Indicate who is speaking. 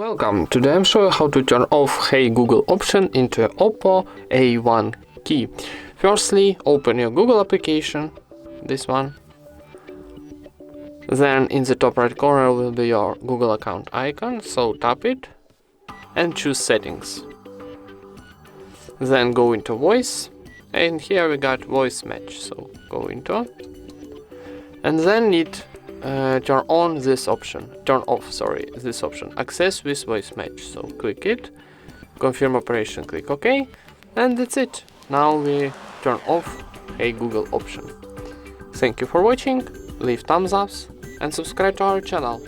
Speaker 1: Welcome! Today I'm showing how to turn off Hey Google option into Oppo A1K. Firstly, open your Google application, this one. Then in the top right corner will be your Google account icon, so tap it and choose settings. Then go into voice, and here we got voice match, so go into, and then need turn off this option, access with voice match, so click it, confirm operation, click OK, and that's it. Now we turn off Hey Google option. Thank you for watching, leave thumbs ups and subscribe to our channel.